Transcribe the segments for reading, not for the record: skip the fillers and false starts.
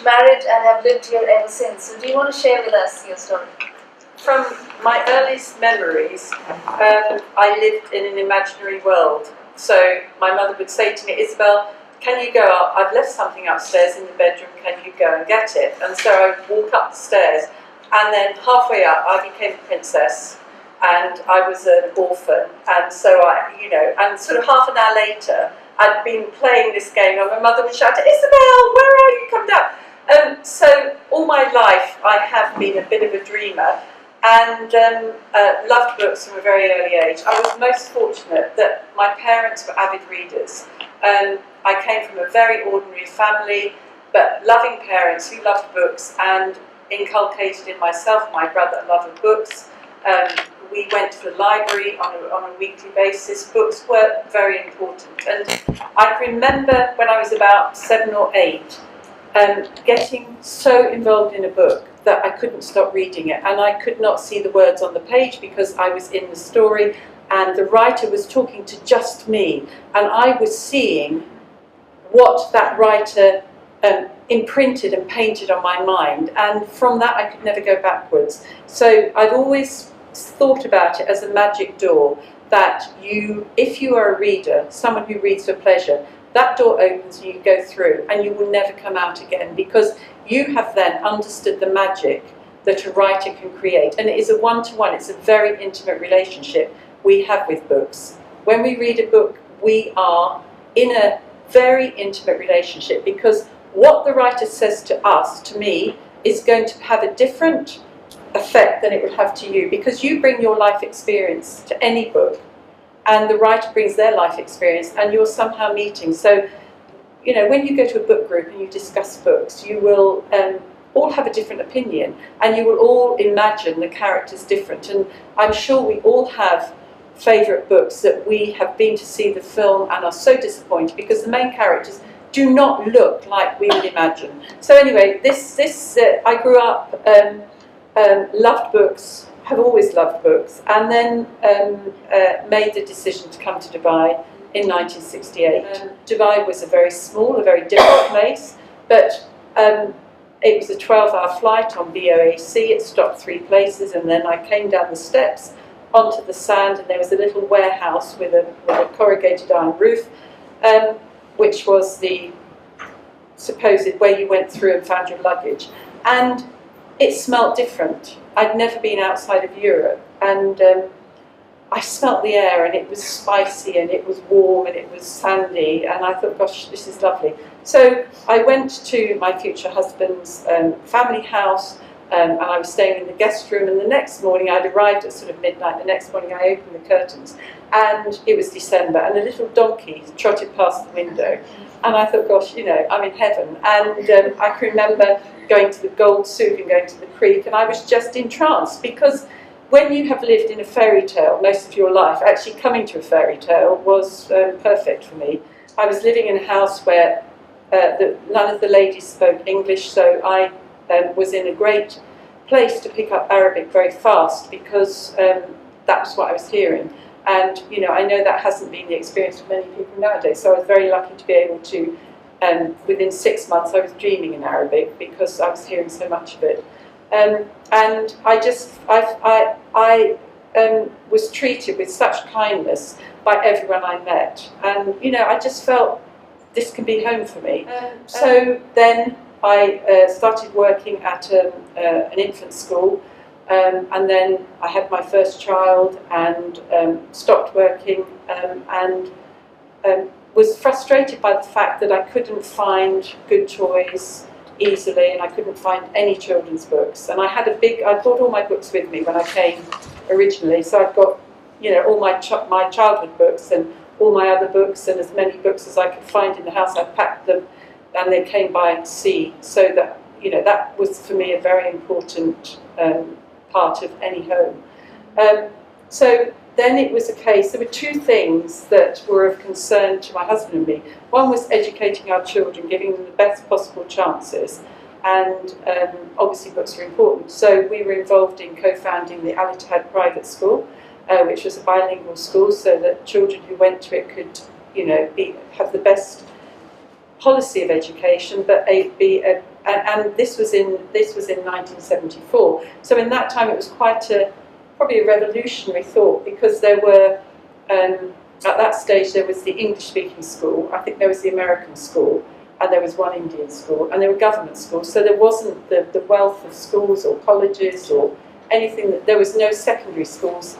married and have lived here ever since. So do you want to share with us your story? From my earliest memories, I lived in an imaginary world. So my mother would say to me, Isobel, can you go up? I've left something upstairs in the bedroom, can you go and get it? And so I would walk up the stairs, and then halfway up I became a princess, and I was an orphan, and so and sort of half an hour later I'd been playing this game and my mother would shout, Isobel, where are you? Come down. So all my life I have been a bit of a dreamer, and loved books from a very early age. I was most fortunate that my parents were avid readers. I came from a very ordinary family, but loving parents who loved books and inculcated in myself and my brother a love of books. We went to the library on a weekly basis. Books were very important. And I remember when I was about 7 or 8, getting so involved in a book that I couldn't stop reading it, and I could not see the words on the page because I was in the story and the writer was talking to just me, and I was seeing what that writer imprinted and painted on my mind, and from that I could never go backwards. So I've always thought about it as a magic door, that if you are a reader, someone who reads for pleasure, that door opens and you go through and you will never come out again, because you have then understood the magic that a writer can create. And it is a one-to-one, it's a very intimate relationship we have with books. When we read a book, we are in a very intimate relationship, because what the writer says to us, to me, is going to have a different effect than it would have to you, because you bring your life experience to any book, and the writer brings their life experience, and you're somehow meeting. So, when you go to a book group and you discuss books, you will all have a different opinion, and you will all imagine the characters different. And I'm sure we all have favourite books that we have been to see the film and are so disappointed because the main characters do not look like we would imagine. So anyway, I grew up, loved books, have always loved books, and then made the decision to come to Dubai in 1968. Dubai was a very small, a very different place, but it was a 12-hour flight on BOAC. It stopped 3 places, and then I came down the steps onto the sand, and there was a little warehouse with a corrugated iron roof, which was the supposed where you went through and found your luggage. And it smelt different. I'd never been outside of Europe, and I smelt the air, and it was spicy, and it was warm, and it was sandy, and I thought, gosh, this is lovely. So I went to my future husband's family house, and I was staying in the guest room, and the next morning, I'd arrived at sort of midnight, the next morning I opened the curtains, and it was December, and a little donkey trotted past the window, and I thought, gosh, I'm in heaven. And I can remember going to the Gold Souk and going to the creek, and I was just entranced, because when you have lived in a fairy tale most of your life, actually coming to a fairy tale was perfect for me. I was living in a house where none of the ladies spoke English, so I was in a great place to pick up Arabic very fast, because that was what I was hearing. And I know that hasn't been the experience for many people nowadays, so I was very lucky to be able to, within 6 months I was dreaming in Arabic, because I was hearing so much of it. And I was treated with such kindness by everyone I met, and I just felt this can be home for me. So then I started working at an infant school, and then I had my first child, and stopped working, and was frustrated by the fact that I couldn't find good toys easily, and I couldn't find any children's books. And I brought all my books with me when I came originally, so I've got all my childhood books and all my other books, and as many books as I could find in the house. I packed them, and they came by sea, so that that was for me a very important part of any home. So then it was a case, there were 2 things that were of concern to my husband and me. One was educating our children, giving them the best possible chances, and obviously books were important. So we were involved in co-founding the Al Ittihad private school, which was a bilingual school, so that children who went to it could have the best policy of education, but be and this was in 1974. So in that time, it was probably a revolutionary thought, because there were at that stage there was the English-speaking school. I think there was the American school, and there was one Indian school, and there were government schools. So there wasn't the wealth of schools or colleges or anything. There was no secondary schools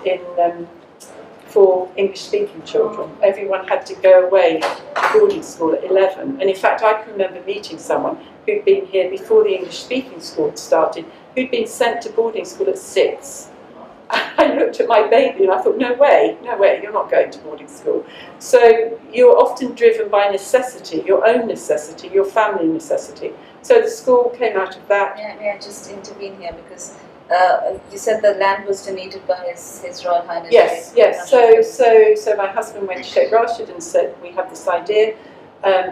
for English-speaking children. Everyone had to go away to boarding school at 11. And in fact, I can remember meeting someone who'd been here before the English-speaking school had started, who'd been sent to boarding school at 6. I looked at my baby and I thought, no way, you're not going to boarding school. So you're often driven by necessity, your own necessity, your family necessity. So the school came out of that. May I just intervene here, because you said the land was donated by His Royal Highness. Yes. So my husband went to Sheikh Rashid and said, we have this idea.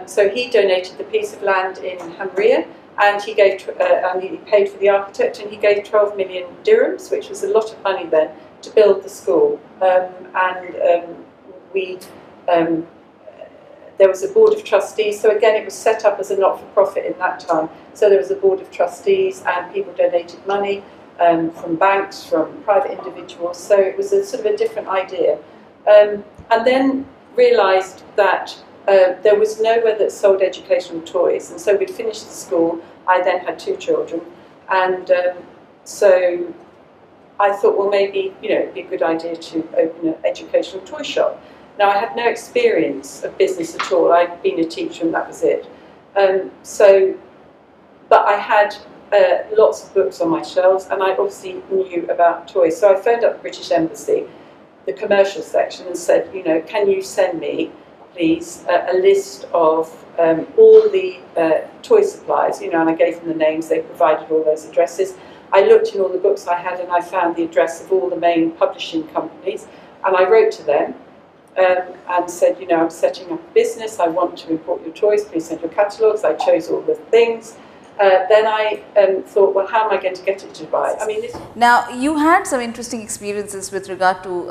So he donated the piece of land in Hamria, and he gave and he paid for the architect, and he gave 12 million dirhams, which was a lot of money then, to build the school. There was a board of trustees. So again, it was set up as a not-for-profit in that time. So there was a board of trustees, and people donated money. From banks, from private individuals, so it was a sort of a different idea. And then realised that there was nowhere that sold educational toys, and so we'd finished the school. I then had 2 children, and so I thought, well, maybe it'd be a good idea to open an educational toy shop. Now, I had no experience of business at all. I'd been a teacher, and that was it. But I had lots of books on my shelves, and I obviously knew about toys. So I phoned up the British Embassy, the commercial section, and said, can you send me, please, a list of all the toy suppliers, and I gave them the names. They provided all those addresses. I looked in all the books I had, and I found the address of all the main publishing companies, and I wrote to them and said, I'm setting up a business. I want to import your toys. Please send your catalogues. I chose all the things. Then I thought, well, how am I going to get it to Dubai? I mean, now you had some interesting experiences with regard to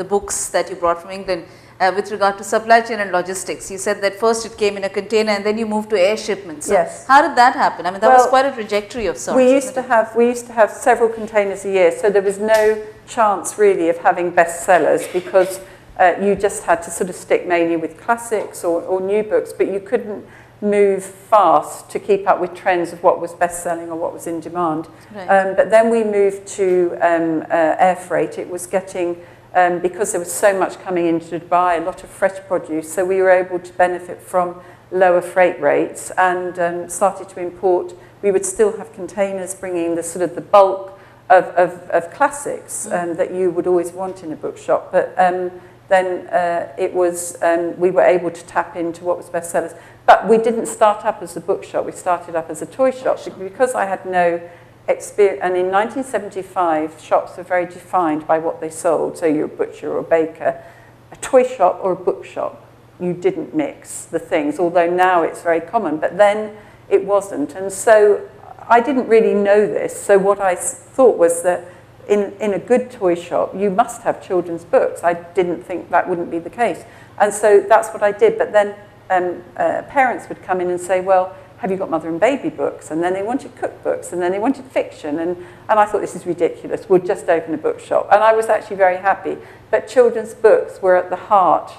the books that you brought from England. With regard to supply chain and logistics, you said that first it came in a container, and then you moved to air shipments. So yes. How did that happen? I mean, that was quite a trajectory of sorts. We used to have several containers a year, so there was no chance really of having bestsellers, because you just had to sort of stick mainly with classics or new books, but you couldn't move fast to keep up with trends of what was best-selling or what was in demand. Right. But then we moved to air freight. It was getting, because there was so much coming into Dubai, a lot of fresh produce, so we were able to benefit from lower freight rates and started to import. We would still have containers bringing the sort of the bulk of classics that you would always want in a bookshop. But then it was, we were able to tap into what was bestsellers. But we didn't start up as a bookshop, we started up as a toy shop, because I had no experience. And in 1975, shops were very defined by what they sold. So you're a butcher or a baker. A toy shop or a bookshop, you didn't mix the things, although now it's very common, but then it wasn't. And so I didn't really know this. So what I thought was that in a good toy shop, you must have children's books. I didn't think that wouldn't be the case. And so that's what I did. But then parents would come in and say, well, have you got mother and baby books? And then they wanted cookbooks, and then they wanted fiction. And I thought, this is ridiculous. We'll just open a bookshop. And I was actually very happy. But children's books were at the heart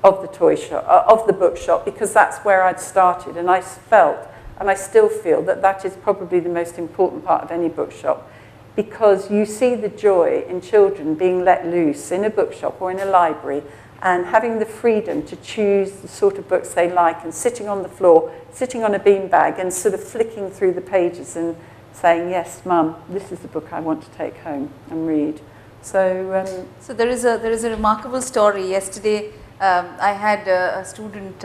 of the toy shop, of the bookshop, because that's where I'd started. And I felt, and I still feel, that that is probably the most important part of any bookshop, because you see the joy in children being let loose in a bookshop or in a library, and having the freedom to choose the sort of books they like, and sitting on the floor, sitting on a beanbag and sort of flicking through the pages and saying, yes, Mum, this is the book I want to take home and read. So, so there is a remarkable story. Yesterday, I had a student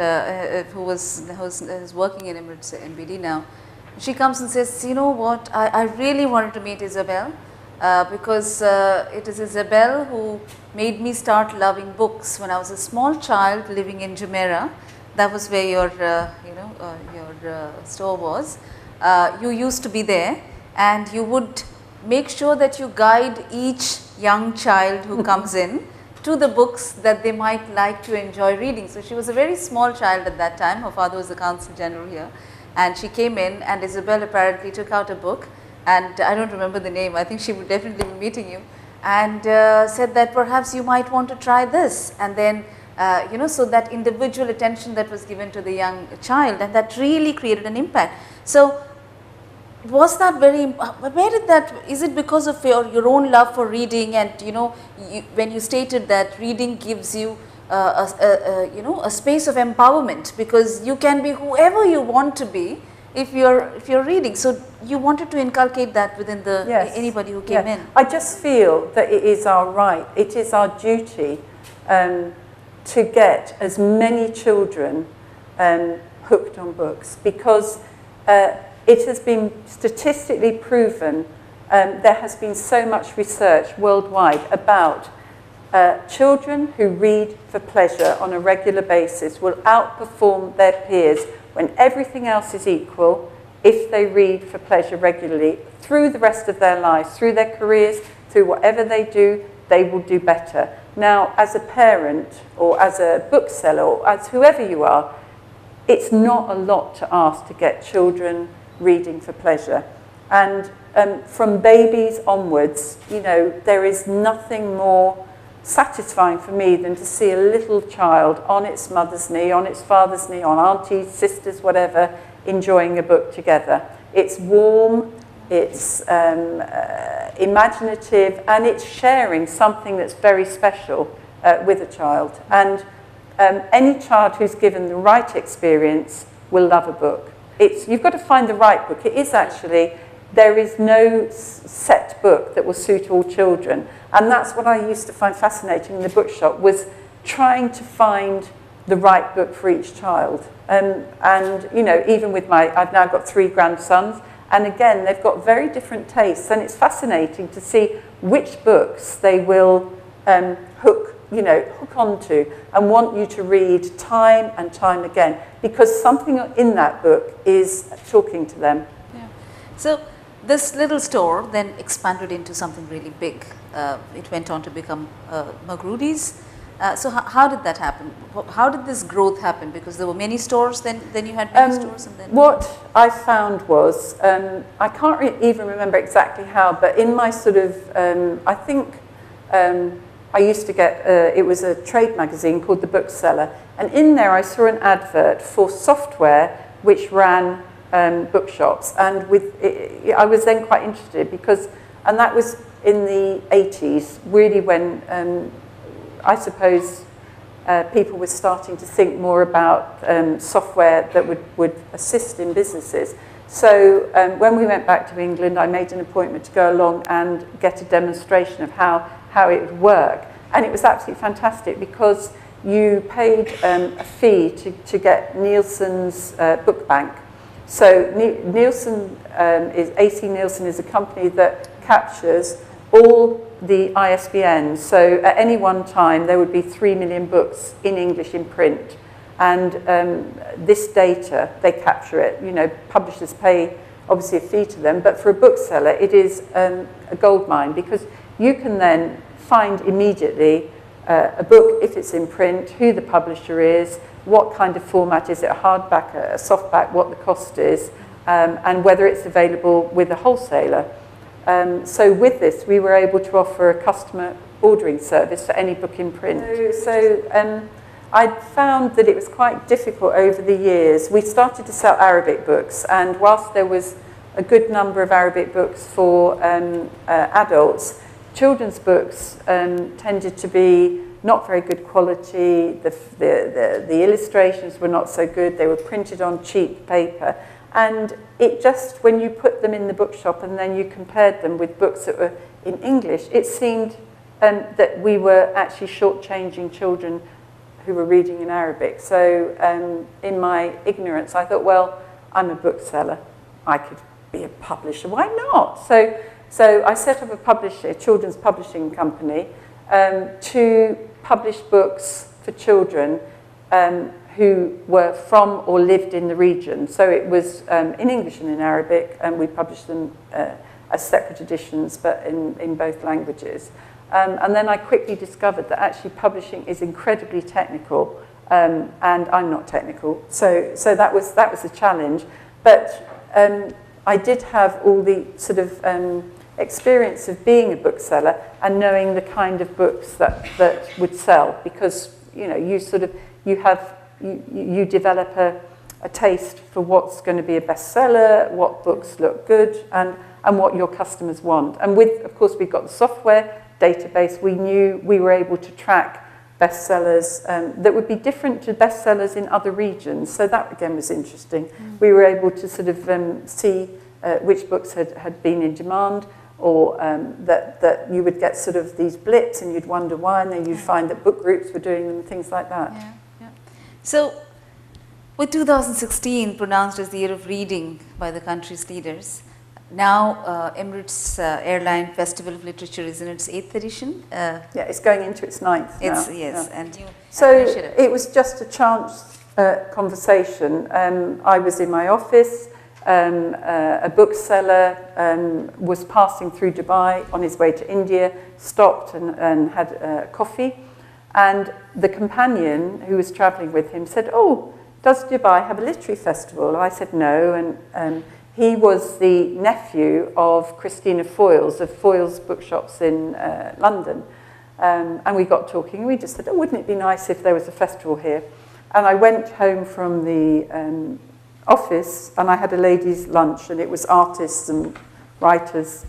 who was working in Emirates NBD now. She comes and says, you know what, I really wanted to meet Isobel. Because it is Isobel who made me start loving books when I was a small child living in Jumeirah. That was where your store was. You used to be there, and you would make sure that you guide each young child who comes in to the books that they might like to enjoy reading. So she was a very small child at that time. Her father was the Consul General here. and she came in, and Isobel apparently took out a book, and I don't remember the name, I think she would definitely be meeting you, and said that perhaps you might want to try this, and then you know, so that individual attention that was given to the young child, and that really created an impact. So was that very, where did that, is it because of your own love for reading, and you know, when you stated that reading gives you you know, a space of empowerment, because you can be whoever you want to be if you're reading. So you wanted to inculcate that within the anybody who came in. I just feel that it is our right, it is our duty to get as many children hooked on books, because it has been statistically proven, there has been so much research worldwide about children who read for pleasure on a regular basis will outperform their peers when everything else is equal if they read for pleasure regularly through the rest of their lives, through their careers, through whatever they will do better. Now, as a parent or as a bookseller or as whoever you are, it's not a lot to ask to get children reading for pleasure. And from babies onwards, you know, there is nothing more satisfying for me than to see a little child on its mother's knee, on its father's knee, on aunties, sisters, whatever, enjoying a book together. It's warm, it's imaginative, and it's sharing something that's very special with a child. And any child who's given the right experience will love a book. You've got to find the right book. It is actually, there is no set book that will suit all children. And that's what I used to find fascinating in the bookshop, was trying to find the right book for each child. And you know, even with I've now got 3 grandsons, and again, they've got very different tastes, and it's fascinating to see which books they will hook onto and want you to read time and time again, because something in that book is talking to them. Yeah. So this little store then expanded into something really big. It went on to become Magrudy's. So how did that happen? How did this growth happen? Because there were many stores, then you had many stores, and then... What I found was, I can't even remember exactly how, but in my sort of, I think I used to get, it was a trade magazine called The Bookseller, and in there I saw an advert for software which ran bookshops, and I was then quite interested because, and that was in the 80s, really when I suppose people were starting to think more about software that would assist in businesses. So when we went back to England, I made an appointment to go along and get a demonstration of how it would work. And it was absolutely fantastic because you paid a fee to get Nielsen's book bank. So Nielsen AC Nielsen is a company that captures all the ISBNs. So at any one time, there would be 3 million books in English in print. And this data, they capture it. You know, publishers pay, obviously, a fee to them. But for a bookseller, it is a goldmine, because you can then find immediately a book, if it's in print, who the publisher is, what kind of format, is it a hardback, a softback, what the cost is, and whether it's available with a wholesaler. So with this, we were able to offer a customer ordering service for any book in print. So I found that it was quite difficult over the years. We started to sell Arabic books, and whilst there was a good number of Arabic books for adults, children's books tended to be not very good quality. The illustrations were not so good. They were printed on cheap paper. And it just, when you put them in the bookshop and then you compared them with books that were in English, it seemed that we were actually shortchanging children who were reading in Arabic. So in my ignorance, I thought, well, I'm a bookseller. I could be a publisher. Why not? So I set up a children's publishing company, to publish books for children who were from or lived in the region. So it was in English and in Arabic, and we published them as separate editions, but in both languages. And then I quickly discovered that actually publishing is incredibly technical, and I'm not technical. So that was a challenge. But I did have all the sort of experience of being a bookseller and knowing the kind of books that would sell, because you develop a taste for what's going to be a bestseller, what books look good, and what your customers want. And of course, we've got the software database. We knew we were able to track bestsellers that would be different to bestsellers in other regions. So that, again, was interesting. We were able to sort of see which books had been in demand, or that you would get sort of these blips and you'd wonder why, and then you'd find that book groups were doing them and things like that. Yeah, yeah. So, with 2016 pronounced as the year of reading by the country's leaders, now Emirates Airline Festival of Literature is in its 8th edition. Yeah, it's going into its 9th now. Yes, yeah. and you so it was just a chance conversation. I was in my office. A bookseller was passing through Dubai on his way to India, stopped and had coffee, and the companion who was travelling with him said, "Oh, does Dubai have a literary festival?" And I said no, and he was the nephew of Christina Foyles, of Foyles Bookshops in London, and we got talking, and we just said, "Oh, wouldn't it be nice if there was a festival here?" And I went home from the office, and I had a ladies' lunch, and it was artists and writers,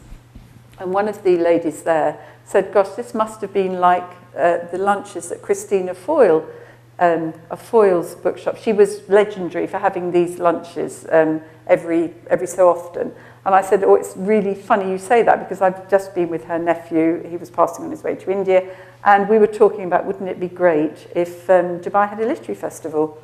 and one of the ladies there said, "Gosh, this must have been like the lunches at Christina Foyle, of Foyle's Bookshop." She was legendary for having these lunches every so often. And I said, "Oh, it's really funny you say that, because I've just been with her nephew. He was passing on his way to India, and we were talking about, wouldn't it be great if Dubai had a literary festival?"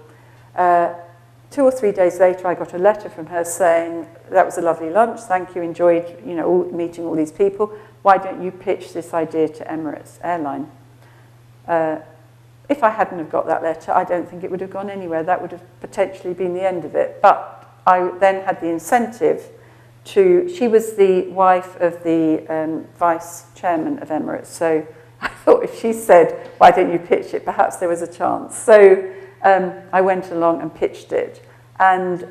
2 or 3 days later, I got a letter from her saying, "That was a lovely lunch, thank you, enjoyed meeting all these people. Why don't you pitch this idea to Emirates Airline?" If I hadn't have got that letter, I don't think it would have gone anywhere. That would have potentially been the end of it. But I then had the incentive she was the wife of the vice chairman of Emirates, so I thought if she said, "Why don't you pitch it?" perhaps there was a chance. So I went along and pitched it, and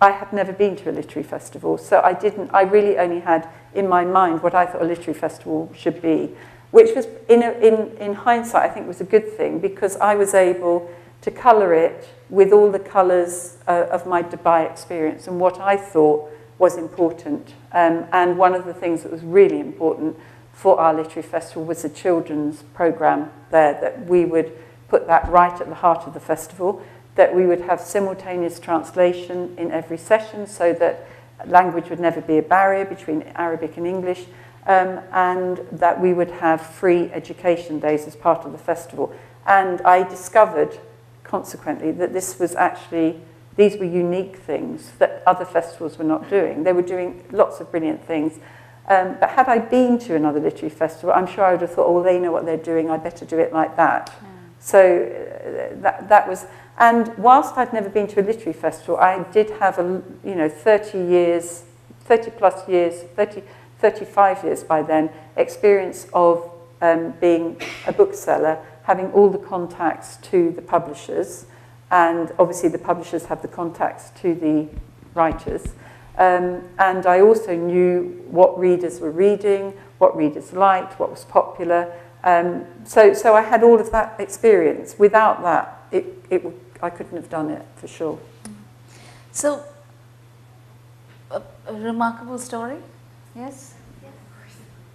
I had never been to a literary festival, so I really only had in my mind what I thought a literary festival should be, which was, in hindsight, I think was a good thing, because I was able to colour it with all the colours of my Dubai experience and what I thought was important. And one of the things that was really important for our literary festival was a children's programme there, that we would put that right at the heart of the festival, that we would have simultaneous translation in every session so that language would never be a barrier between Arabic and English, and that we would have free education days as part of the festival. And I discovered, consequently, that these were unique things that other festivals were not doing. They were doing lots of brilliant things. But had I been to another literary festival, I'm sure I would have thought, "Oh, they know what they're doing, I better do it like that." Mm. So that was, and whilst I'd never been to a literary festival, I did have 35 years by then, experience of being a bookseller, having all the contacts to the publishers, and obviously the publishers have the contacts to the writers. And I also knew what readers were reading, what readers liked, what was popular. So I had all of that experience. Without that, I couldn't have done it, for sure. So, a remarkable story, yes?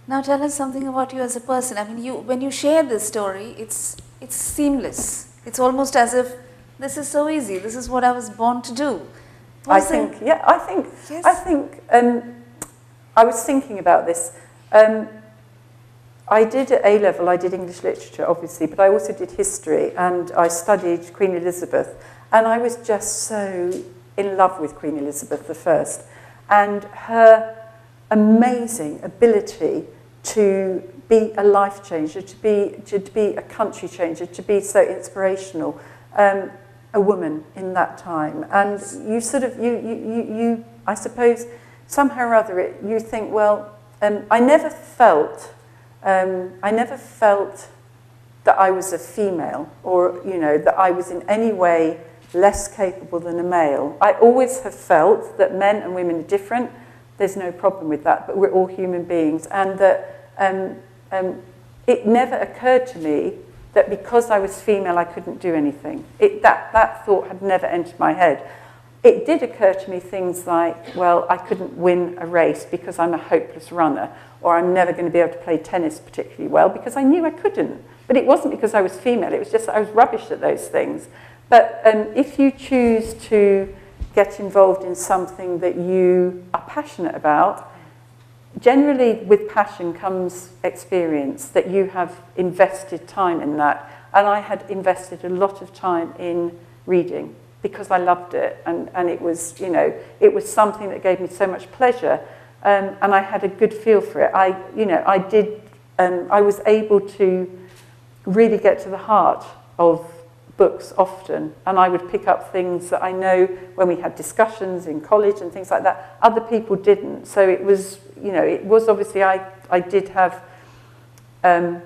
Now tell us something about you as a person. I mean, when you share this story, it's seamless. It's almost as if this is so easy. This is what I was born to do. I think I was thinking about this. I did at A-level, I did English literature, obviously, but I also did history, and I studied Queen Elizabeth, and I was just so in love with Queen Elizabeth I, and her amazing ability to be a life changer, to be a country changer, to be so inspirational, a woman in that time. And you sort of, you I suppose, somehow or other, you think, well, I never felt that I was a female, or, that I was in any way less capable than a male. I always have felt that men and women are different. There's no problem with that, but we're all human beings. And that it never occurred to me that because I was female, I couldn't do anything. That thought had never entered my head. It did occur to me things like, well, I couldn't win a race because I'm a hopeless runner, or I'm never going to be able to play tennis particularly well because I knew I couldn't. But it wasn't because I was female, it was just that I was rubbish at those things. But if you choose to get involved in something that you are passionate about, generally with passion comes experience, that you have invested time in that. And I had invested a lot of time in reading because I loved it, and it was, you know, it was something that gave me so much pleasure, and I had a good feel for it. I was able to really get to the heart of books often, and I would pick up things that I know when we had discussions in college and things like that, other people didn't. So it was, you know, it was obviously I did have I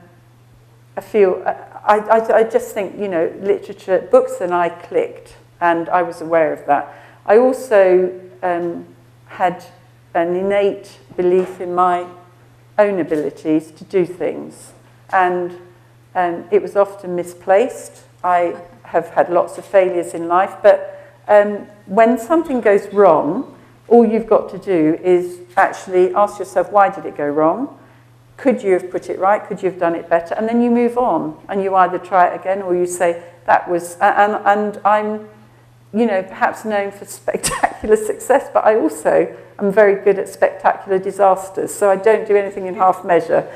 just think, you know, literature, books and I clicked, and I was aware of that. I also had an innate belief in my own abilities to do things, and it was often misplaced. I have had lots of failures in life, but when something goes wrong, all you've got to do is actually ask yourself, why did it go wrong? Could you have put it right? Could you have done it better? And then you move on, and you either try it again, or you say, that was... And I'm, you know, perhaps known for spectacular success, but I also am very good at spectacular disasters, so I don't do anything in half measure.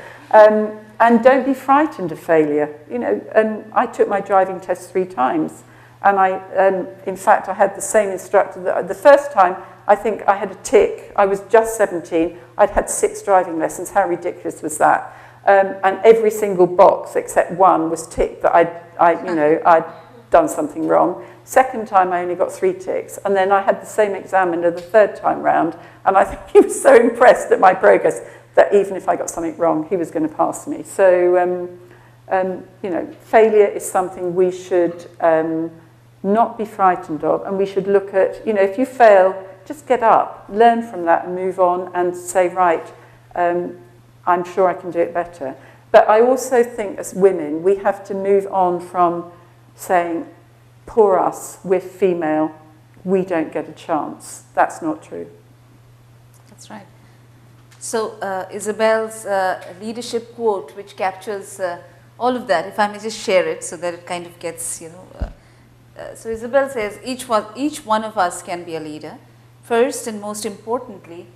And don't be frightened of failure. You know, I took my driving test 3 times, and in fact, I had the same instructor. The first time, I think I had a tick. I was just 17. I'd had 6 driving lessons. How ridiculous was that? And every single box except one was ticked that I'd done something wrong. Second time, I only got 3 ticks, and then I had the same examiner the 3rd time round, and I think he was so impressed at my progress that even if I got something wrong, he was going to pass me. So, you know, failure is something we should not be frightened of, and we should look at, you know, if you fail, just get up, learn from that and move on and say, right, I'm sure I can do it better. But I also think as women, we have to move on from saying, poor us, we're female, we don't get a chance. That's not true. That's right. So Isobel's leadership quote, which captures all of that, if I may just share it so that it kind of gets, you know. So Isobel says, each one of us can be a leader. First and most importantly,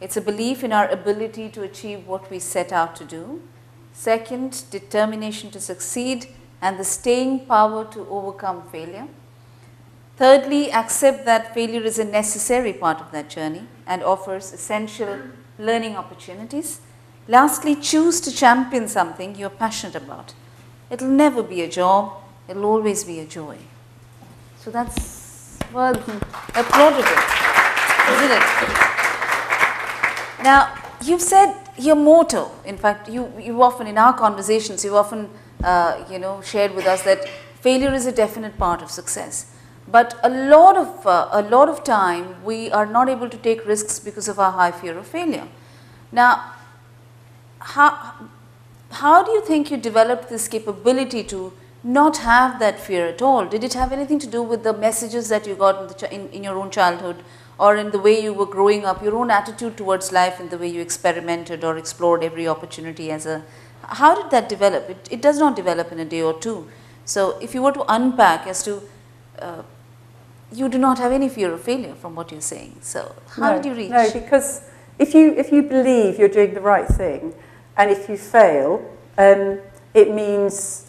it's a belief in our ability to achieve what we set out to do. Second, determination to succeed and the staying power to overcome failure. Thirdly, accept that failure is a necessary part of that journey and offers essential learning opportunities. Lastly, choose to champion something you're passionate about. It'll never be a job, it'll always be a joy. So that's, well, applaudable, isn't it? Now, you've said your motto, in fact, you often, in our conversations, you've often, you know, shared with us that failure is a definite part of success. But a lot of time, we are not able to take risks because of our high fear of failure. Now, how do you think you developed this capability to not have that fear at all? Did it have anything to do with the messages that you got in your own childhood, or in the way you were growing up, your own attitude towards life and the way you experimented or explored every opportunity as a... How did that develop? It does not develop in a day or two. So if you were to unpack as to... you do not have any fear of failure from what you're saying. So how did you reach? No, because if you believe you're doing the right thing, and if you fail, it means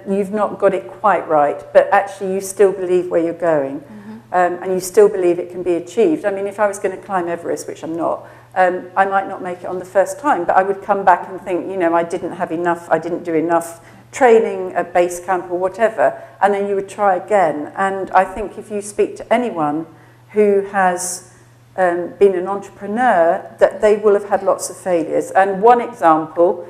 you've not got it quite right, but actually you still believe where you're going, and you still believe it can be achieved. I mean, if I was going to climb Everest, which I'm not, I might not make it on the first time, but I would come back and think, you know, I didn't have enough, I didn't do enough training at base camp or whatever, and then you would try again. And I think if you speak to anyone who has been an entrepreneur, that they will have had lots of failures. And one example,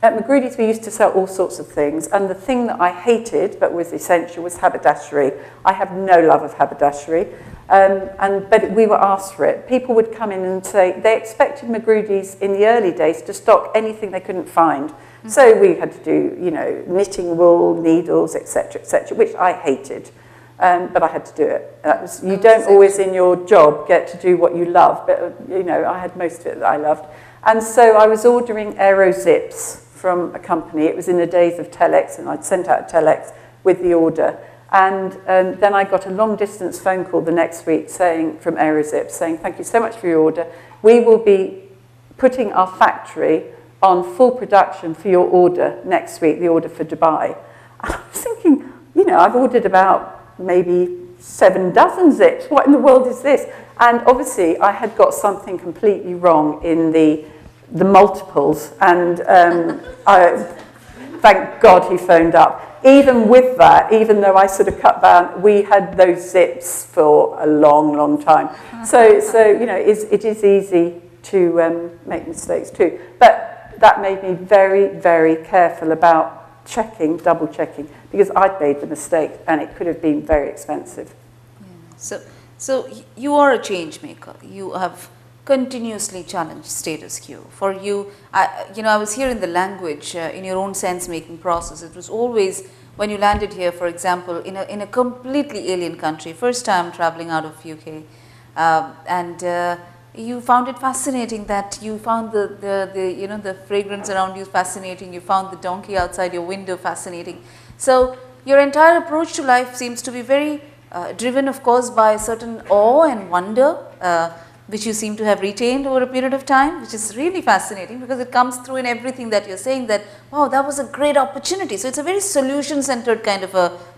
At Magrudy's we used to sell all sorts of things, and the thing that I hated but was essential was haberdashery. I have no love of haberdashery, but we were asked for it. People would come in and say they expected Magrudy's in the early days to stock anything they couldn't find. So we had to do, you know, knitting wool, needles, etc., which I hated. But I had to do it. You don't always in your job get to do what you love, but you know, I had most of it that I loved. And so I was ordering aero zips from a company. It was in the days of telex, and I'd sent out a telex with the order. And then I got a long distance phone call the next week from Aerozips saying, thank you so much for your order. We will be putting our factory on full production for your order next week, the order for Dubai. And I was thinking, you know, I've ordered about maybe 7 dozen zips. What in the world is this? And obviously I had got something completely wrong in the multiples, and thank God he phoned up. Even with that, even though I sort of cut down, we had those zips for a long, long time. So you know, it is easy to make mistakes too. But that made me very, very careful about checking, double checking, because I'd made the mistake and it could have been very expensive. Yeah. So you are a change maker. You have continuously challenged status quo. For you, I was hearing the language in your own sense-making process. It was always, when you landed here, for example, in a completely alien country, first time traveling out of UK, and you found it fascinating that you found the fragrance around you fascinating. You found the donkey outside your window fascinating. So your entire approach to life seems to be very driven, of course, by a certain awe and wonder, which you seem to have retained over a period of time, which is really fascinating because it comes through in everything that you're saying that, wow, that was a great opportunity. So it's a very solution-centered kind of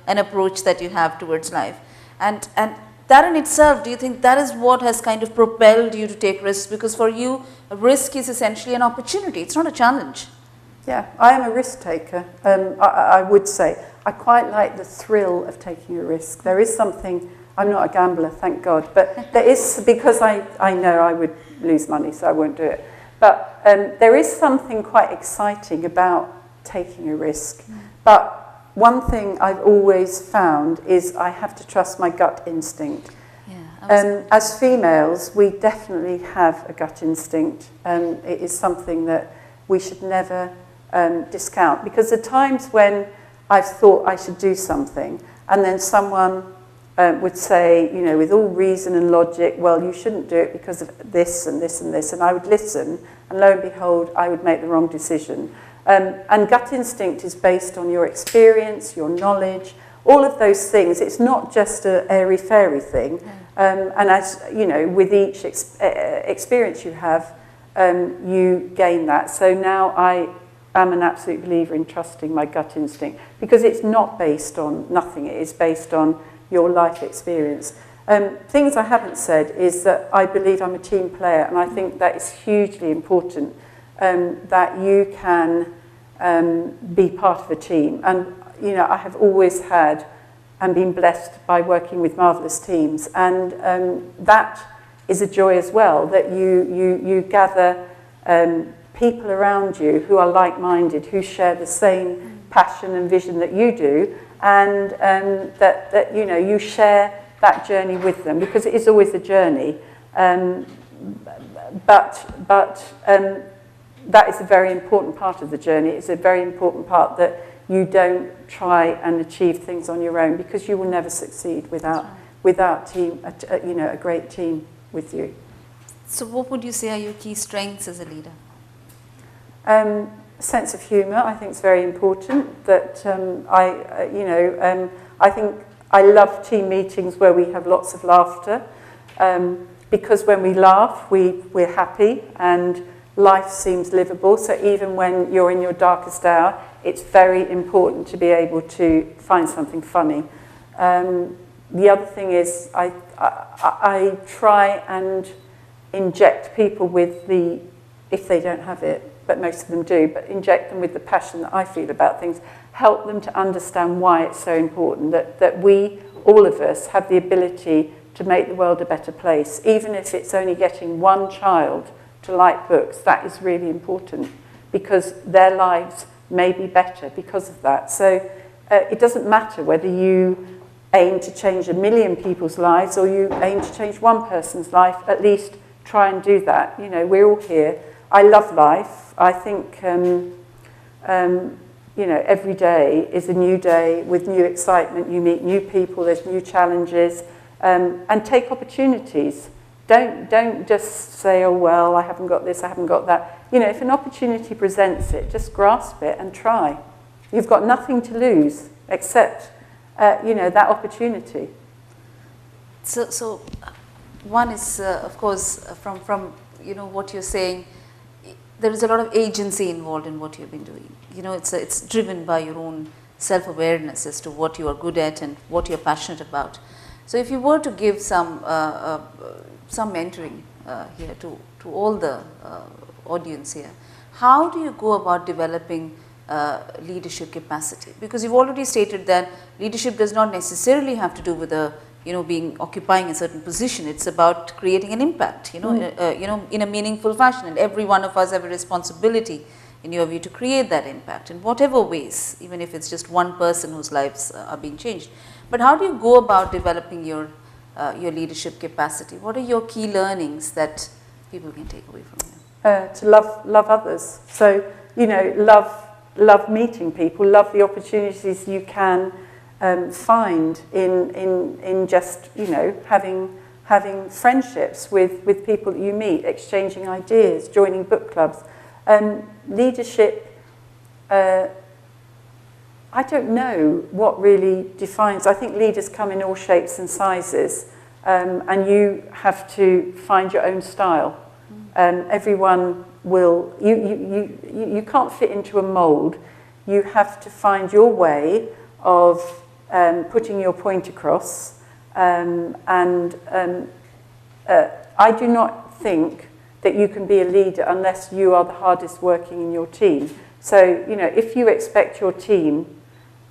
an approach that you have towards life. And that in itself, do you think that is what has kind of propelled you to take risks? Because for you, a risk is essentially an opportunity. It's not a challenge. Yeah, I am a risk taker. I would say. I quite like the thrill of taking a risk. There is something... I'm not a gambler, thank God, but there is, because I know I would lose money, so I won't do it. But there is something quite exciting about taking a risk. But one thing I've always found is I have to trust my gut instinct. Yeah, as females, we definitely have a gut instinct. It is something that we should never discount, because the times when I've thought I should do something, and then someone would say, you know, with all reason and logic, well, you shouldn't do it because of this and this and this, and I would listen, and lo and behold, I would make the wrong decision. And gut instinct is based on your experience, your knowledge, all of those things. It's not just an airy-fairy thing. And as, you know, with each experience you have, you gain that. So now I am an absolute believer in trusting my gut instinct, because it's not based on nothing, it is based on your life experience. Things I haven't said is that I believe I'm a team player, and I think that is hugely important, that you can be part of a team. And you know, I have always had and been blessed by working with marvellous teams, and that is a joy as well, that you gather people around you who are like-minded, who share the same passion and vision that you do, and that you know, you share that journey with them, because it is always a journey. But that is a very important part of the journey. It's a very important part that you don't try and achieve things on your own, because you will never succeed without team, you know, a great team with you. So what would you say are your key strengths as a leader? Sense of humour, I think, is very important. That I think I love team meetings where we have lots of laughter, because when we laugh, we're happy and life seems livable. So even when you're in your darkest hour, it's very important to be able to find something funny. The other thing is I try and inject people with if they don't have it, but most of them do, but inject them with the passion that I feel about things, help them to understand why it's so important, that we, all of us, have the ability to make the world a better place. Even if it's only getting one child to like books, that is really important because their lives may be better because of that. So it doesn't matter whether you aim to change 1 million people's lives or you aim to change one person's life, at least try and do that. You know, we're all here. I love life. I think, you know, every day is a new day with new excitement. You meet new people, there's new challenges, and take opportunities. Don't just say, oh, well, I haven't got this, I haven't got that. You know, if an opportunity presents it, just grasp it and try. You've got nothing to lose except, you know, that opportunity. So one is, of course, from you know what you're saying, there is a lot of agency involved in what you've been doing. You know, it's driven by your own self-awareness as to what you are good at and what you're passionate about. So if you were to give some mentoring here to all the audience here, how do you go about developing leadership capacity? Because you've already stated that leadership does not necessarily have to do with occupying a certain position. It's about creating an impact, you know, in a meaningful fashion. And every one of us have a responsibility, in your view, to create that impact in whatever ways, even if it's just one person whose lives are being changed. But how do you go about developing your leadership capacity? What are your key learnings that people can take away from you? To love others. So, you know, love meeting people, love the opportunities you can find in just, you know, having friendships with people that you meet, exchanging ideas, joining book clubs. Leadership, I don't know what really defines. I think leaders come in all shapes and sizes, and you have to find your own style. Everyone will, you can't fit into a mould. You have to find your way of putting your point across. I do not think that you can be a leader unless you are the hardest working in your team. So, you know, if you expect your team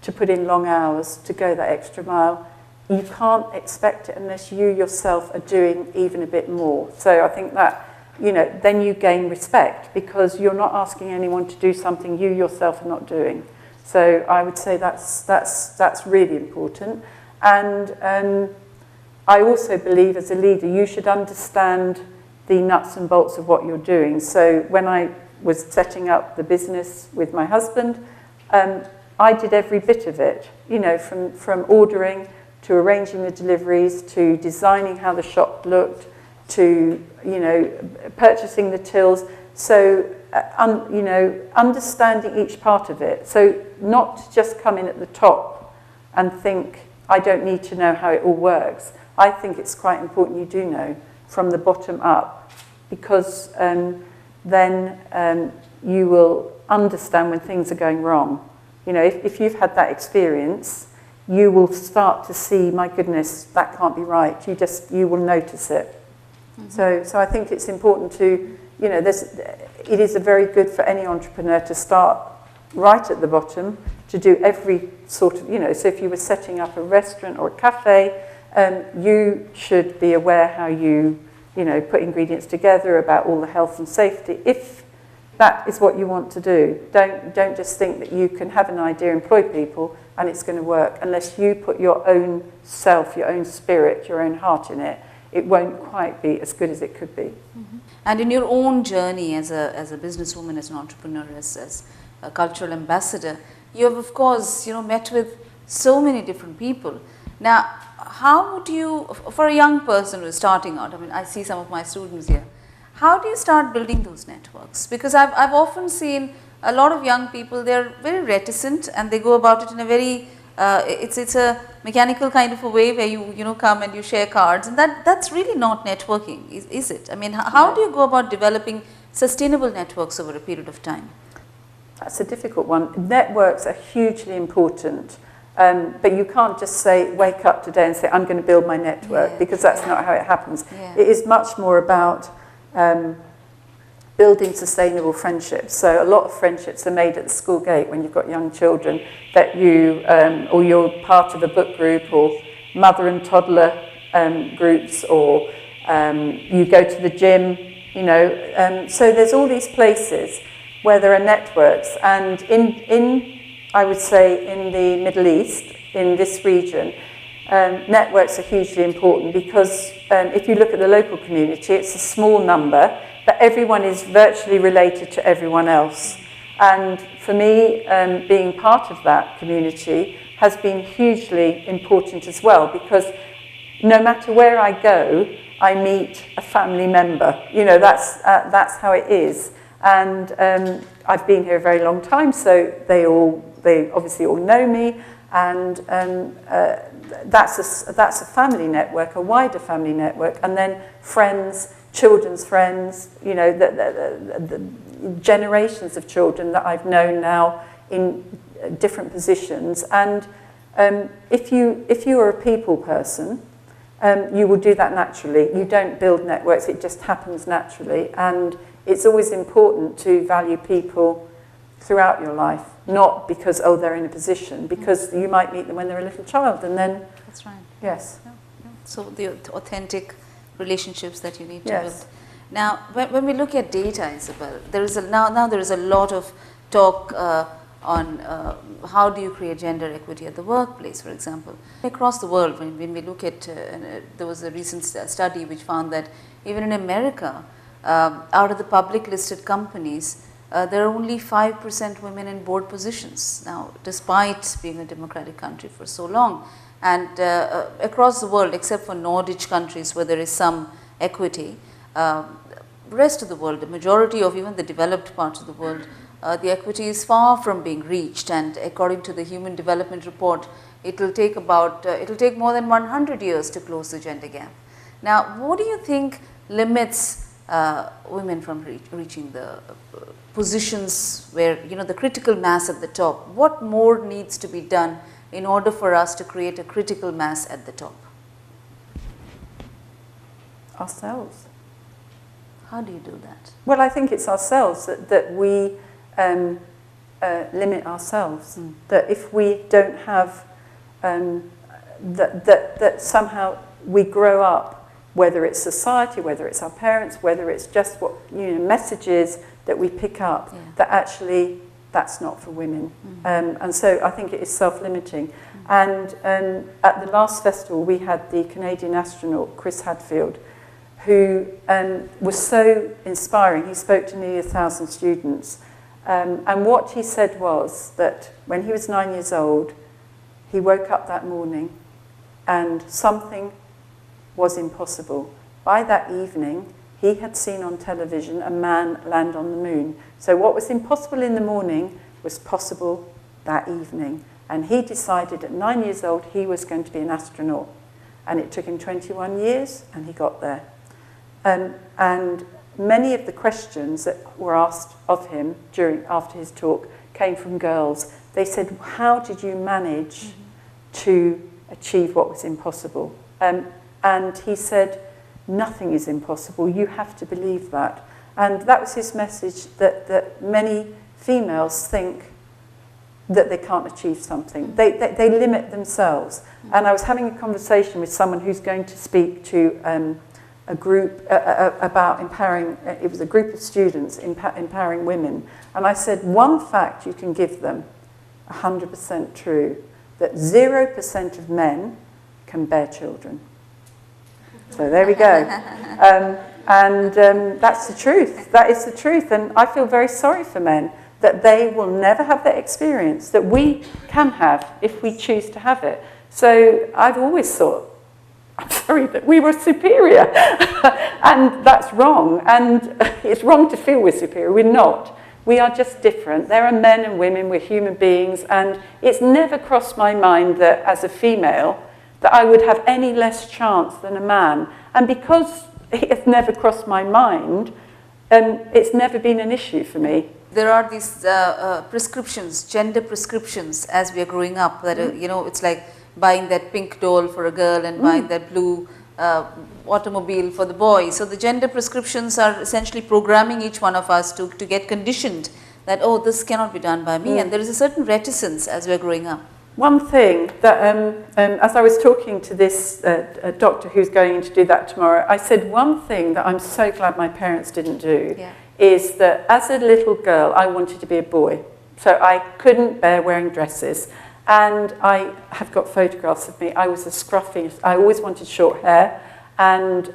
to put in long hours, to go that extra mile, you can't expect it unless you yourself are doing even a bit more. So I think that, you know, then you gain respect because you're not asking anyone to do something you yourself are not doing. So I would say that's really important. And I also believe as a leader you should understand the nuts and bolts of what you're doing. So when I was setting up the business with my husband, I did every bit of it, you know, from ordering to arranging the deliveries to designing how the shop looked to, you know, purchasing the tills. So, you know, understanding each part of it. So not to just come in at the top and think, I don't need to know how it all works. I think it's quite important you do know from the bottom up because then you will understand when things are going wrong. You know, if you've had that experience, you will start to see, my goodness, that can't be right. You will notice it. Mm-hmm. So I think it's important to, you know, it is very good for any entrepreneur to start right at the bottom, to do every sort of, you know, so if you were setting up a restaurant or a cafe, you should be aware how you know, put ingredients together, about all the health and safety. If that is what you want to do, don't just think that you can have an idea, employ people, and it's going to work. Unless you put your own self, your own spirit, your own heart in it, it won't quite be as good as it could be. Mm-hmm. And in your own journey as a businesswoman, as an entrepreneur, as a cultural ambassador, you have, of course, you know, met with so many different people. Now, how would you, for a young person who is starting out, I mean, I see some of my students here, how do you start building those networks? Because I've often seen a lot of young people, they're very reticent and they go about it in a very, it's a mechanical kind of a way where you know, come and you share cards, and that's really not networking, is it? I mean, how do you go about developing sustainable networks over a period of time? That's a difficult one. Networks are hugely important. But you can't just say, wake up today and say, I'm going to build my network, because that's not how it happens. Yeah. It is much more about building sustainable friendships. So a lot of friendships are made at the school gate when you've got young children, that you, or you're part of a book group, or mother and toddler groups, or you go to the gym, you know. So there's all these places where there are networks. And I would say in the Middle East, in this region, networks are hugely important because if you look at the local community, it's a small number, but everyone is virtually related to everyone else. And for me, being part of that community has been hugely important as well, because no matter where I go, I meet a family member. You know, that's how it is. And I've been here a very long time, so they obviously all know me, and that's a family network, a wider family network, and then friends, children's friends, you know, the generations of children that I've known now in different positions. And if you are a people person, you will do that naturally. You don't build networks, it just happens naturally. And it's always important to value people throughout your life, not because, oh, they're in a position, because you might meet them when they're a little child, and then... That's right. Yes. Yeah, yeah. So the authentic relationships that you need to Yes. build. Now, when we look at data, Isobel, there is now there is a lot of talk on how do you create gender equity at the workplace, for example. Across the world, when we look at, there was a recent study which found that even in America, out of the public listed companies, there are only 5% women in board positions now, despite being a democratic country for so long. And across the world, except for Nordic countries where there is some equity, rest of the world, the majority of even the developed parts of the world, the equity is far from being reached. And according to the Human Development Report, it will take more than 100 years to close the gender gap. Now, what do you think limits women from reaching the positions where, you know, the critical mass at the top? What more needs to be done in order for us to create a critical mass at the top? Ourselves. How do you do that? Well, I think it's ourselves that we limit ourselves. That if we don't have, that somehow we grow up, whether it's society, whether it's our parents, whether it's just what, you know, messages that we pick up, that actually that's not for women. And so I think it is self-limiting. And at the last festival, we had the Canadian astronaut, Chris Hadfield, who was so inspiring. He spoke to nearly 1,000 students. And what he said was that when he was 9 years old, he woke up that morning and something was impossible. By that evening, he had seen on television a man land on the moon. So what was impossible in the morning was possible that evening. And he decided at 9 years old he was going to be an astronaut. And it took him 21 years, and he got there. And many of the questions that were asked of him after his talk came from girls. They said, how did you manage to achieve what was impossible? And he said, nothing is impossible, you have to believe that. And that was his message, that many females think that they can't achieve something. They limit themselves. And I was having a conversation with someone who's going to speak to a group about empowering, it was a group of students empowering women. And I said, one fact you can give them, 100% true, that 0% of men can bear children. So there we go. That's the truth. That is the truth. And I feel very sorry for men that they will never have that experience that we can have if we choose to have it. So I've always thought, I'm sorry, that we were superior. And that's wrong. And it's wrong to feel we're superior. We're not. We are just different. There are men and women, we're human beings. And it's never crossed my mind that as a female, that I would have any less chance than a man. And because it's never crossed my mind, it's never been an issue for me. There are these prescriptions, gender prescriptions, as we are growing up, that you know, it's like buying that pink doll for a girl and buying that blue automobile for the boy. So the gender prescriptions are essentially programming each one of us to get conditioned that, oh, this cannot be done by me. And there is a certain reticence as we are growing up. One thing that, as I was talking to this doctor who's going to do that tomorrow, I said one thing that I'm so glad my parents didn't do is that as a little girl, I wanted to be a boy. So I couldn't bear wearing dresses. And I have got photographs of me. I was a scruffy, I always wanted short hair. And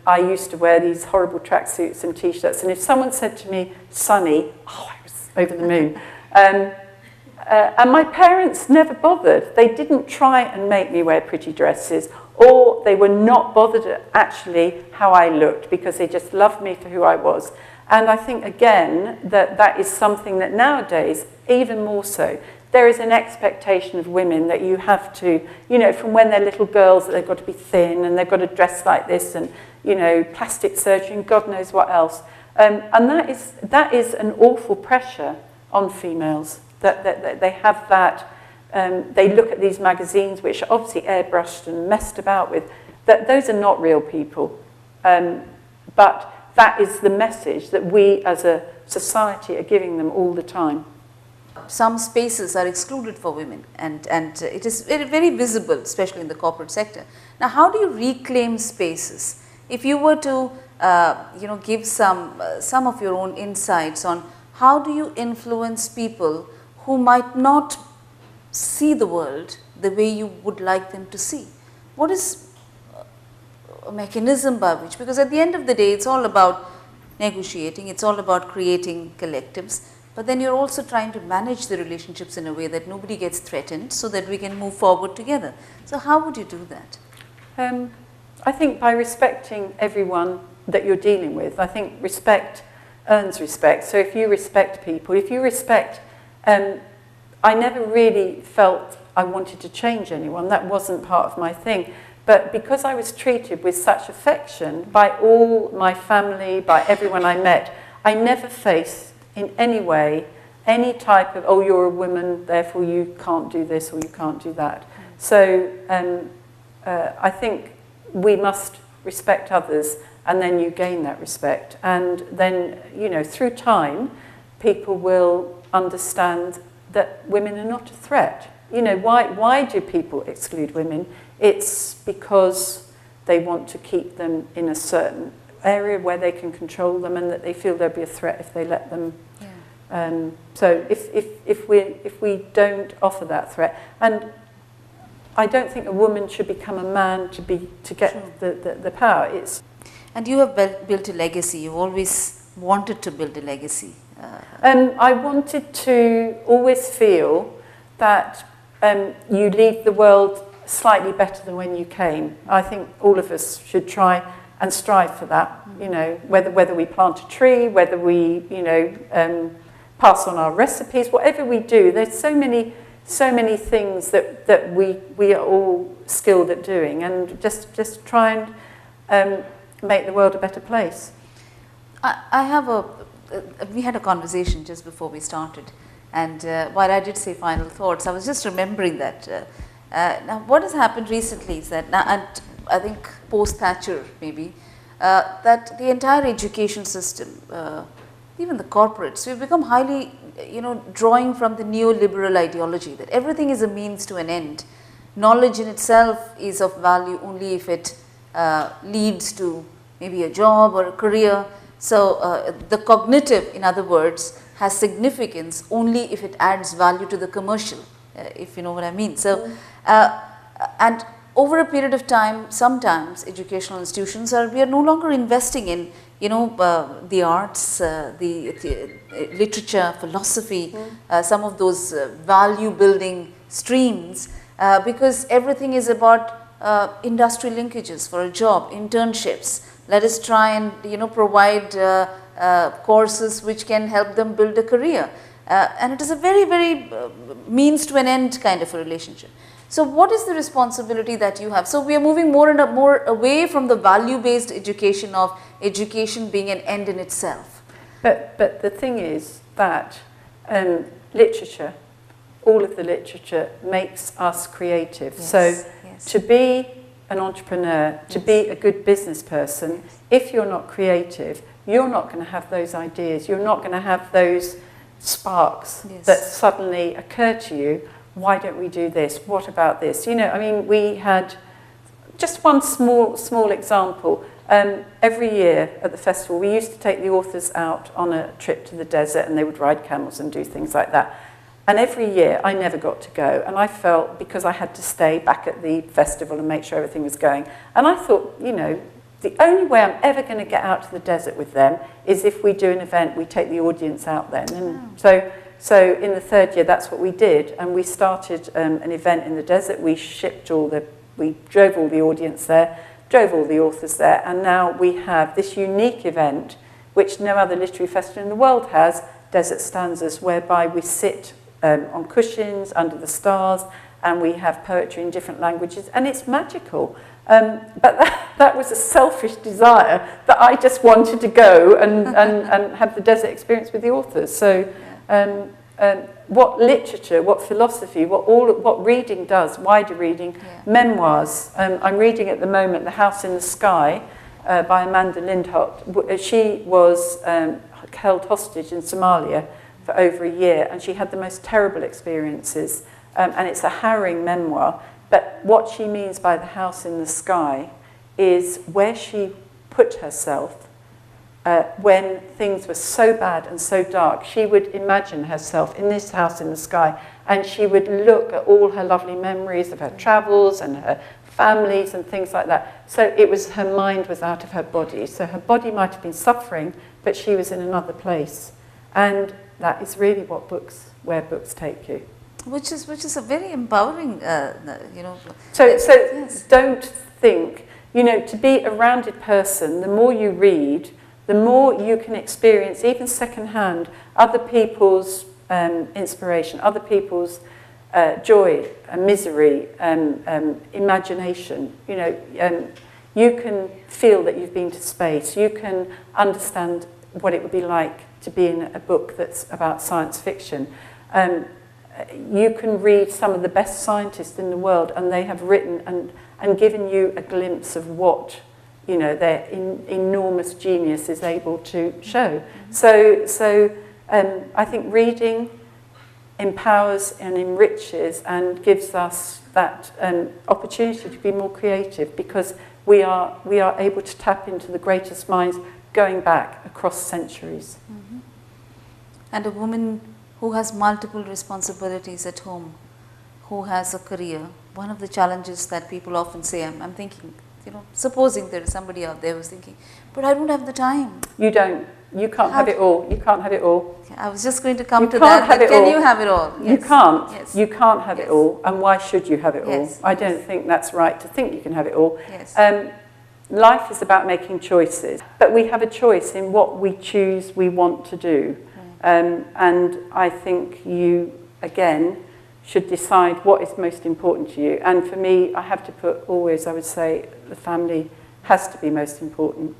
I used to wear these horrible tracksuits and T-shirts. And if someone said to me, Sunny, oh, I was over the moon. And my parents never bothered. They didn't try and make me wear pretty dresses, or they were not bothered at actually how I looked, because they just loved me for who I was. And I think, again, that is something that nowadays, even more so, there is an expectation of women that you have to, you know, from when they're little girls, that they've got to be thin and they've got to dress like this and, you know, plastic surgery and God knows what else. And that is an awful pressure on females, that they have that, they look at these magazines, which are obviously airbrushed and messed about with, that those are not real people. But that is the message that we as a society are giving them all the time. Some spaces are excluded for women, and it is very, very visible, especially in the corporate sector. Now, how do you reclaim spaces? If you were to you know, give some of your own insights on how do you influence people who might not see the world the way you would like them to see? What is a mechanism by which, because at the end of the day, it's all about negotiating, it's all about creating collectives, but then you're also trying to manage the relationships in a way that nobody gets threatened so that we can move forward together. So how would you do that? I think by respecting everyone that you're dealing with. I think respect earns respect. So if you respect people, if you respect, I never really felt I wanted to change anyone. That wasn't part of my thing. But because I was treated with such affection by all my family, by everyone I met, I never faced in any way any type of, oh, you're a woman, therefore you can't do this or you can't do that. So I think we must respect others, and then you gain that respect. And then, you know, through time, people will understand that women are not a threat. You know, why do people exclude women? It's because they want to keep them in a certain area where they can control them, and that they feel there'll be a threat if they let them. Yeah. So if we don't offer that threat, and I don't think a woman should become a man to get sure. the power. And you have built a legacy. You've always wanted to build a legacy. I wanted to always feel that you leave the world slightly better than when you came. I think all of us should try and strive for that. You know, whether we plant a tree, whether we, you know, pass on our recipes, whatever we do. There's so many things that we are all skilled at doing, and just try and make the world a better place. I have we had a conversation just before we started, and while I did say final thoughts, I was just remembering that now what has happened recently is that, and I think post-Thatcher maybe, that the entire education system, even the corporates, we've become highly, you know, drawing from the neoliberal ideology that everything is a means to an end. Knowledge in itself is of value only if it leads to maybe a job or a career. So the cognitive, in other words, has significance only if it adds value to the commercial, if you know what I mean. So, and over a period of time, sometimes educational institutions we are no longer investing in, you know, the arts, the literature, philosophy, some of those value-building streams, because everything is about industry linkages for a job, internships. Let us try and, you know, provide courses which can help them build a career. And it is a very, very means to an end kind of a relationship. So what is the responsibility that you have? So we are moving more and more away from the value-based education of education being an end in itself. But the thing is that literature, all of the literature makes us creative. Yes, so yes. To be an entrepreneur, to yes. be a good business person, yes. if you're not creative, you're not going to have those ideas. You're not going to have those sparks yes. that suddenly occur to you. Why don't we do this? What about this? You know, I mean, we had just one small example. every year at the festival, we used to take the authors out on a trip to the desert, and they would ride camels and do things like that. And every year, I never got to go. And I felt, because I had to stay back at the festival and make sure everything was going. And I thought, you know, the only way I'm ever going to get out to the desert with them is if we do an event, we take the audience out then. And so in the third year, that's what we did. And we started an event in the desert. We drove all the audience there, drove all the authors there. And now we have this unique event, which no other literary festival in the world has, Desert Stanzas, whereby we sit on cushions under the stars, and we have poetry in different languages, and it's magical. But that was a selfish desire that I just wanted to go and have the desert experience with the authors. So what literature, what philosophy, what reading does, wider reading, memoirs. I'm reading at the moment The House in the Sky by Amanda Lindholt. She was held hostage in Somalia for over a year, and she had the most terrible experiences. And it's a harrowing memoir. But what she means by the house in the sky is where she put herself when things were so bad and so dark. She would imagine herself in this house in the sky, and she would look at all her lovely memories of her travels and her families and things like that. So it was, her mind was out of her body. So her body might have been suffering, but she was in another place. And that is really where books take you. Which is a very empowering, you know. So don't think, you know, to be a rounded person, the more you read, the more you can experience, even secondhand, other people's inspiration, other people's joy and misery and imagination. You know, you can feel that you've been to space. You can understand what it would be like to be in a book that's about science fiction. You can read some of the best scientists in the world, and they have written and given you a glimpse of what, you know, their enormous genius is able to show. So I think reading empowers and enriches and gives us that opportunity to be more creative, because we are able to tap into the greatest minds going back across centuries. Mm-hmm. And a woman who has multiple responsibilities at home, who has a career, one of the challenges that people often say, I'm thinking, you know, supposing there is somebody out there who's thinking, but I don't have the time. You don't. You can't have it all. You can't have it all. I was just going to come to that. Can you have it all? Yes. You can't. Yes. You can't have it all. And why should you have it all? Yes. I don't think that's right to think you can have it all. Yes. Life is about making choices, but we have a choice in what we choose we want to do. And I think you, again, should decide what is most important to you. And for me, I have to put always, I would say, the family has to be most important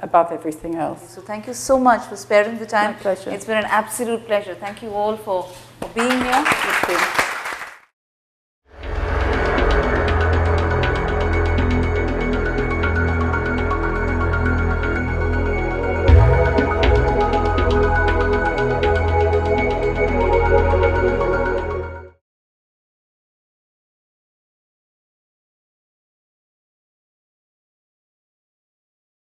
above everything else. So thank you so much for sparing the time. My pleasure. It's been an absolute pleasure. Thank you all for being here. Thank you.